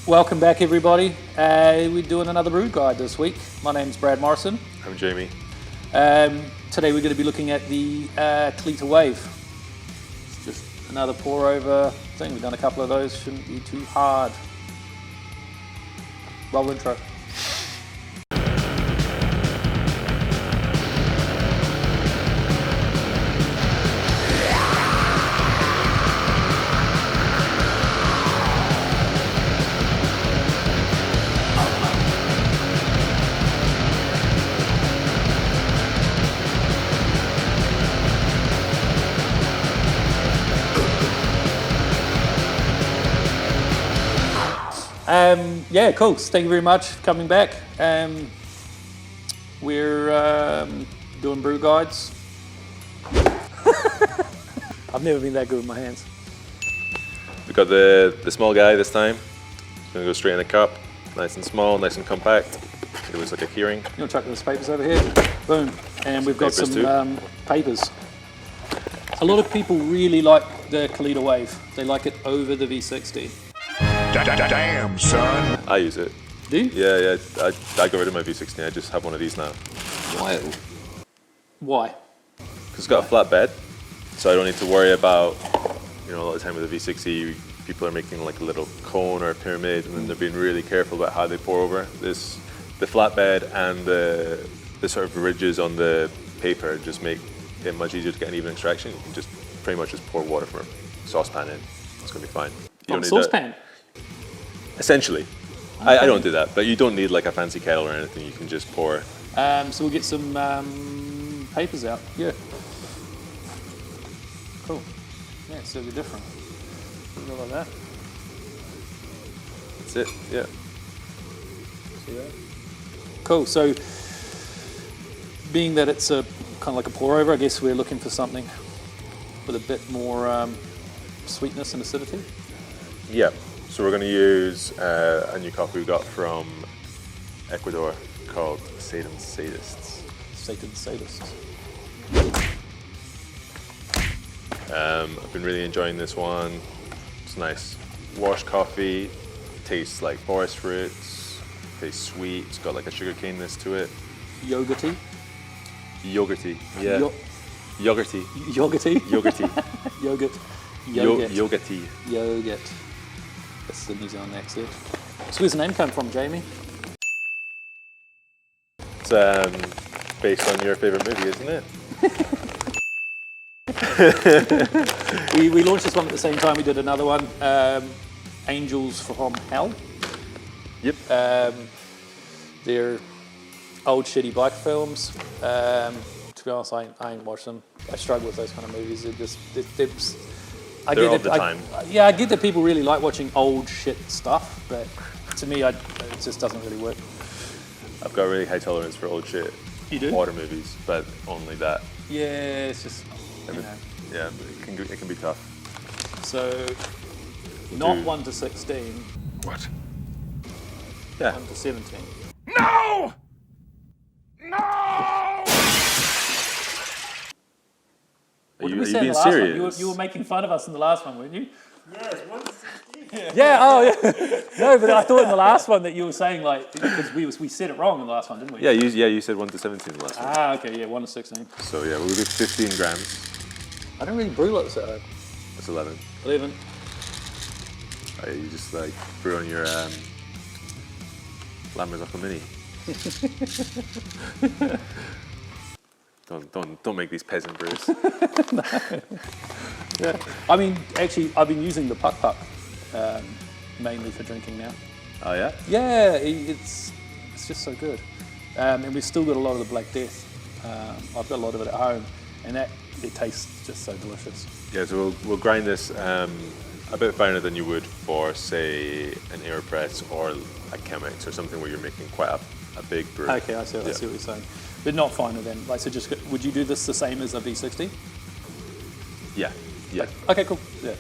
Welcome back, everybody. We're doing another brew guide this week. My name's Brad Morrison. I'm Jamie. Today we're going to be looking at the Kalita Wave. It's just another pour over thing. We've done a couple of those. Shouldn't be too hard. Roll intro. Yeah, cool. Thank you very much for coming back. We're doing brew guides. I've never been that good with my hands. We got the small guy this time. Gonna go straight in the cup. Nice and small, nice and compact. It looks like a keyring. You want to chuck those papers over here? Boom. And we've got some papers. A lot of people really like the Kalita Wave. They like it over the V60. Damn, son. I use it. Do you? Yeah. I got rid of my V60. I just have one of these now. Why? Because it's got a flat bed, so I don't need to worry about, a lot of the time with the V60, people are making like a little cone or a pyramid, and then they're being really careful about how they pour over. The flat bed and the sort of ridges on the paper just make it much easier to get an even extraction. You can just pretty much just pour water from a saucepan in. It's going to be fine. You From a saucepan? Essentially. Okay. I don't do that, but you don't need like a fancy kettle or anything. You can just pour. So we'll get some papers out. Yeah. Cool. Yeah, it's totally different. Go like that. That's it. Yeah. See that? Cool. So, being that it's a kind of like a pour over, I guess we're looking for something with a bit more sweetness and acidity. Yeah. So we're going to use a new coffee we got from Ecuador called Sadists. Sadists. I've been really enjoying this one. It's nice. Washed coffee. Tastes like forest fruits. Tastes sweet. It's got like a sugar caneness to it. Yogurty. Yeah. Yogurty. Yogurt. Yogurty. Yogurt. That's the New Zealand accent. So where's the name come from, Jamie? It's based on your favourite movie, isn't it? we launched this one at the same time we did another one, Angels from Hell. Yep. They're old shitty bike films. To be honest, I ain't watched them. I struggle with those kind of movies. They're all the time. I get that people really like watching old shit stuff, but to me, it just doesn't really work. I've got a really high tolerance for old shit. You do? Water movies, but only that. Yeah, it's just, Yeah, it can be tough. So, not 1 to 16. What? Yeah. 1 to 17. No! Are you What did we say in being the last one? serious? You were making fun of us in the last one, weren't you? Yes, 1 to 16. Yeah, oh yeah. No, but I thought in the last one that you were saying like, because we said it wrong in the last one, didn't we? Yeah, you said 1 to 17 the last one. Ah, okay, yeah, 1 to 16. So yeah, we'll do 15 grams. I don't really brew lots at home. That's 11. 11. You just like brew on your Lamborghini Mini. Don't make these peasant brews. No. Yeah. I mean, actually, I've been using the puck mainly for drinking now. Oh yeah? Yeah, it's just so good. And we've still got a lot of the Black Death. I've got a lot of it at home, and it tastes just so delicious. Yeah, so we'll grind this a bit finer than you would for, say, an AeroPress or a Chemex or something where you're making quite a big brew. Okay, I see what you're saying. But not finer then. Like, so just would you do this the same as a V60? Yeah. Yeah. Okay, cool. Yeah.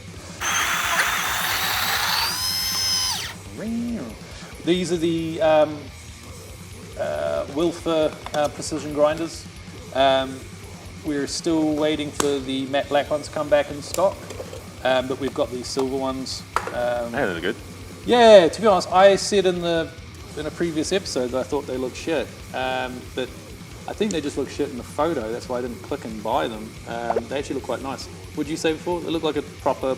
These are the Wilfer precision grinders. We're still waiting for the matte black ones to come back in stock, but we've got these silver ones. Yeah, they're good. Yeah, to be honest, I said in a previous episode that I thought they looked shit, but I think they just look shit in the photo. That's why I didn't click and buy them. They actually look quite nice. Would you say before? They look like a proper...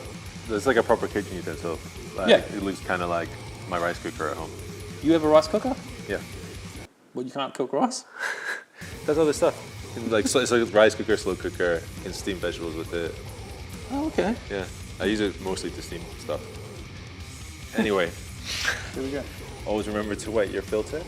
It's like a proper kitchen utensil. Like, Yeah. It looks kind of like my rice cooker at home. You have a rice cooker? Yeah. Well, you can't cook rice? That's other stuff. It's like a rice cooker, slow cooker. You can steam vegetables with it. Oh, okay. Yeah. I use it mostly to steam stuff. Anyway, Here we go. always remember to wet your filter.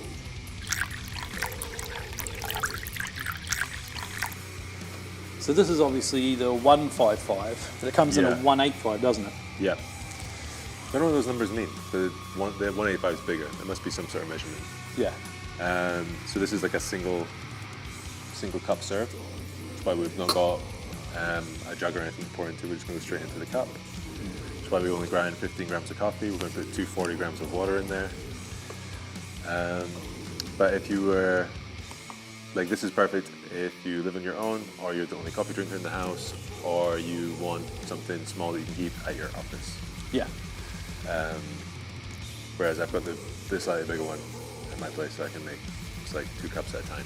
So this is obviously the 155, but it comes in a Yeah. 185, doesn't it? Yeah. I don't know what those numbers mean. The 185 is bigger. It must be some sort of measurement. Yeah. So this is like a single cup serve. That's why we've not got a jug or anything to pour into. We're just going to go straight into the cup. That's why we only grind 15 grams of coffee. We're going to put 240 grams of water in there. But if you were, like, this is perfect if you live on your own, or you're the only coffee drinker in the house, or you want something small that you can keep at your office. Yeah. Whereas I've got this slightly bigger one in my place, so I can make it's like 2 cups at a time.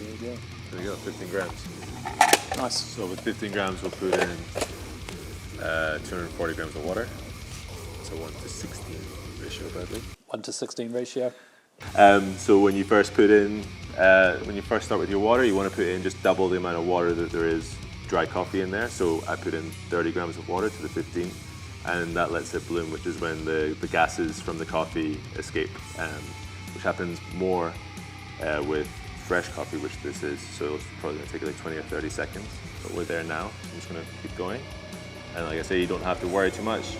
There you go. There we go, 15 grams. Nice. So with 15 grams, we'll put in 240 grams of water. So 1:16 ratio, Bradley. 1:16 ratio. So when you first start with your water, you want to put in just double the amount of water that there is dry coffee in there. So I put in 30 grams of water to the 15, and that lets it bloom, which is when the gases from the coffee escape, which happens more with fresh coffee, which this is. So it's probably going to take like 20 or 30 seconds, but we're there now. I'm just going to keep going. And like I say, you don't have to worry too much.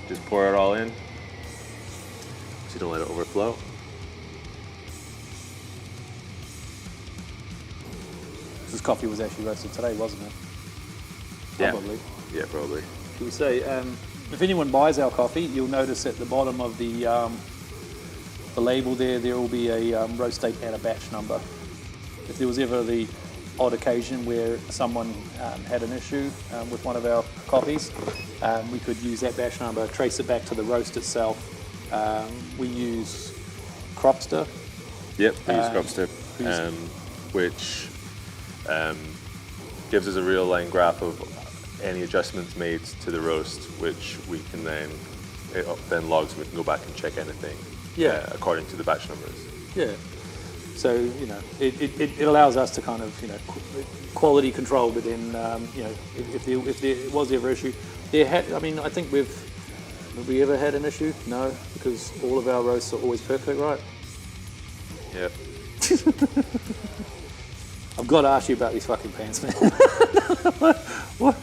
Just pour it all in, so you don't let it overflow. This coffee was actually roasted today, wasn't it? Probably. Yeah, probably. Can we say, if anyone buys our coffee, you'll notice at the bottom of the label there will be a roast date and a batch number. If there was ever the odd occasion where someone had an issue with one of our coffees, we could use that batch number, trace it back to the roast itself. We use Cropster. Yep, we use Cropster, who's- which gives us a real line graph of any adjustments made to the roast, which we can then logs, and we can go back and check anything according to the batch numbers. Yeah. So, you know, it allows us to kind of, you know, quality control, but then, you know, if there was ever an issue, I think have we ever had an issue? No, because all of our roasts are always perfect, right? Yep. I've got to ask you about these fucking pants, man. What?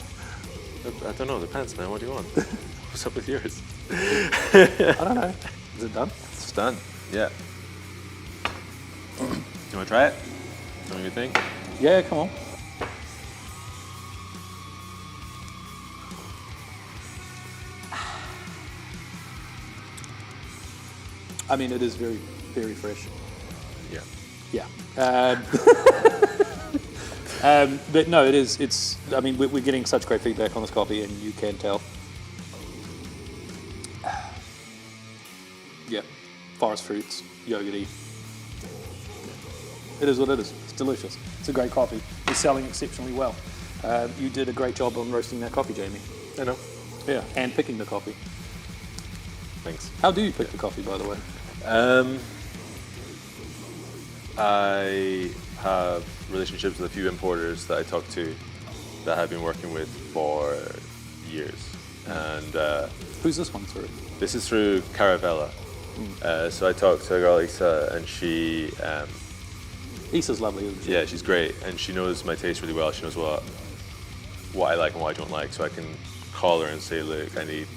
I don't know, the pants, man, what do you want? What's up with yours? I don't know. Is it done? It's done, yeah. You want to try it? Tell me what you think. Yeah, come on. I mean, it is very, very fresh. Yeah. Yeah. But no, it is. It's. I mean, we're getting such great feedback on this coffee, and you can tell. Yeah, forest fruits, yogurty. It is what it is. It's delicious. It's a great coffee. It's selling exceptionally well. You did a great job on roasting that coffee, Jamie. I know. Yeah, and picking the coffee. Thanks. How do you pick the coffee, by the way? I have relationships with a few importers that I talk to that I've been working with for years. And Who's this one through? this is through Caravella. So I talked to a girl, Lisa, and she, Issa's lovely, isn't she? yeah, she's great. And she knows my taste really well. She knows what I like and what I don't like. So I can call her and say, look, I need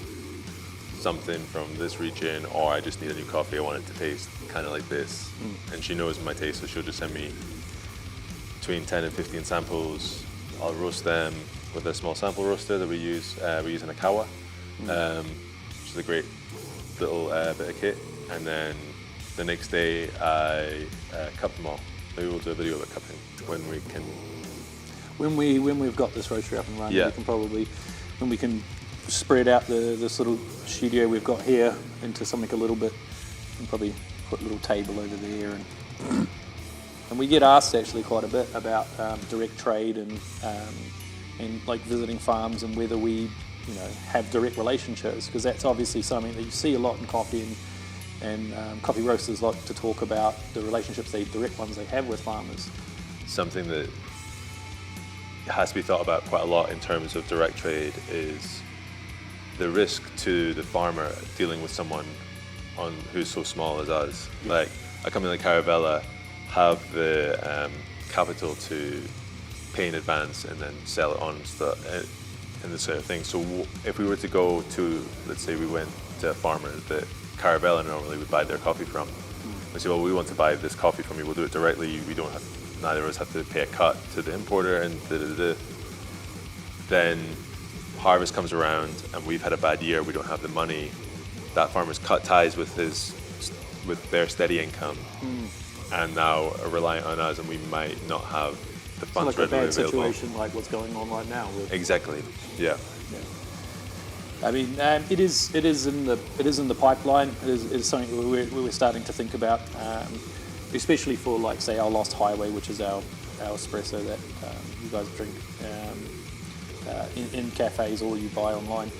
something from this region, or I just need a new coffee. I want it to taste kind of like this. And she knows my taste, so she'll just send me between 10 and 15 samples. I'll roast them with a small sample roaster that we use. We use an Akawa, which is a great little bit of kit. And then the next day I cup them all. Maybe we'll do a video about cupping when we can. When we've got this roastery up and running, Yeah. we can probably, when we can spread out the sort of studio we've got here into something a little bit, and probably put a little table over there, and we get asked actually quite a bit about direct trade and like visiting farms and whether we have direct relationships, because that's obviously something that you see a lot in coffee, and coffee roasters like to talk about the relationships, the direct ones they have with farmers. Something that has to be thought about quite a lot in terms of direct trade is the risk to the farmer dealing with someone who's so small as us. Yeah. Like a company like Caravella have the capital to pay in advance and then sell it on and this sort of thing. So if we were to go to, let's say we went to a farmer that Caravella normally would buy their coffee from, we say, well, we want to buy this coffee from you, we'll do it directly, we don't have, neither of us have to pay a cut to the importer, and then harvest comes around and we've had a bad year, we don't have the money, that farmer's cut ties with their steady income and now are reliant on us, and we might not have the It's funds like a readily bad available. situation like what's going on right now. Exactly. Yeah. I mean, it is in the pipeline. It is something we're starting to think about, especially for, like, say, our Lost Highway, which is our espresso that you guys drink in cafes or you buy online.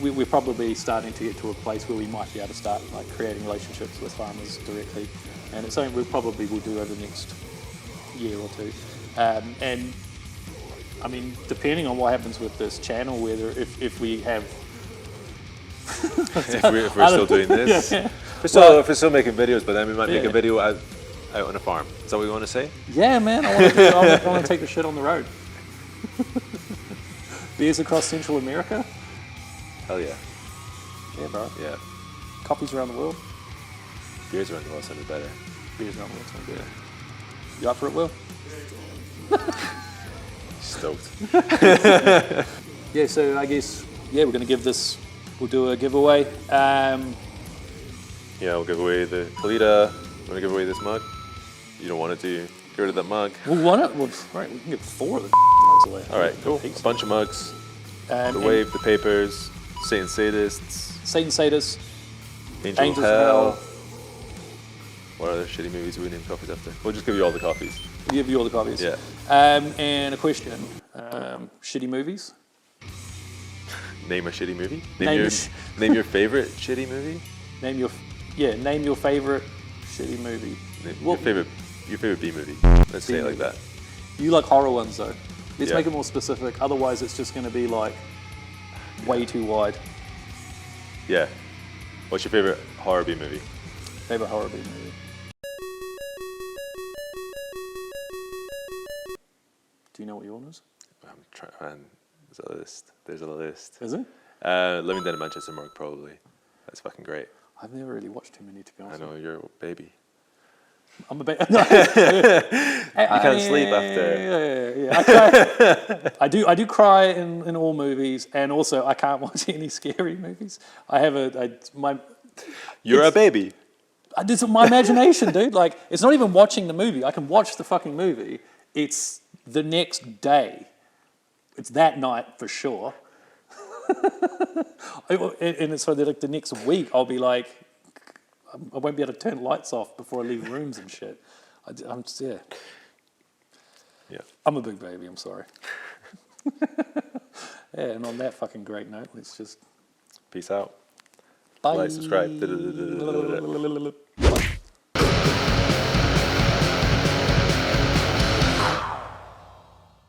We're probably starting to get to a place where we might be able to start like creating relationships with farmers directly, and it's something we probably will do over the next year or two. And I mean, depending on what happens with this channel, whether if we have if we're still doing this, yeah. if we're still making videos, but then we might make Yeah. a video out on a farm. Is that what you want to say? Yeah, man, I want to take the shit on the road. Beers across Central America? Hell yeah. Yeah, bro. Yeah. Coffees around the world? Beers around the world sounded better. Beers around the world, sounds good. You up for it, Will? Stoked. Yeah, so I guess, we're going to give this, we'll do a giveaway. Yeah, we'll give away the Kalita. Want to give away this mug? You don't want to get rid of that mug. We'll want it. Well, right, we can get 4 of the mugs away. All right, cool. Heaps. A bunch of mugs. The And Wave, the Papers, Satan Sadists, Satan Sadists, Angel Angels of of Hell. Hell. What other shitty movies do we name coffees after? We'll just give you all the coffees. We'll give you all the copies. Yeah. And a question. Shitty movies? Name a shitty movie. Name Name your favorite shitty movie. Name your favorite shitty movie. Your favorite B movie. Let's say it like that. You like horror ones though. Let's Yeah. make it more specific. Otherwise, it's just going to be like way too wide. Yeah. What's your favorite horror B movie? Favorite horror B movie. Do you know what yours is? I'm trying. Man, there's a list. There's a list. Is it? Living Dead in Manchester Morgue, probably. That's fucking great. I've never really watched too many, to be I honest. know, you're a baby. I'm a bit. You can't sleep after. Yeah. I do cry in all movies, and also I can't watch any scary movies. I have You're a baby. It's my imagination, dude. Like, it's not even watching the movie. I can watch the fucking movie. It's the next day. It's that night for sure. And it's so that like the next week I'll be like, I won't be able to turn lights off before I leave rooms and shit. I'm just, yeah. Yeah. I'm a big baby, I'm sorry. Yeah, and on that fucking great note, let's just... Peace out. Bye. Like, subscribe.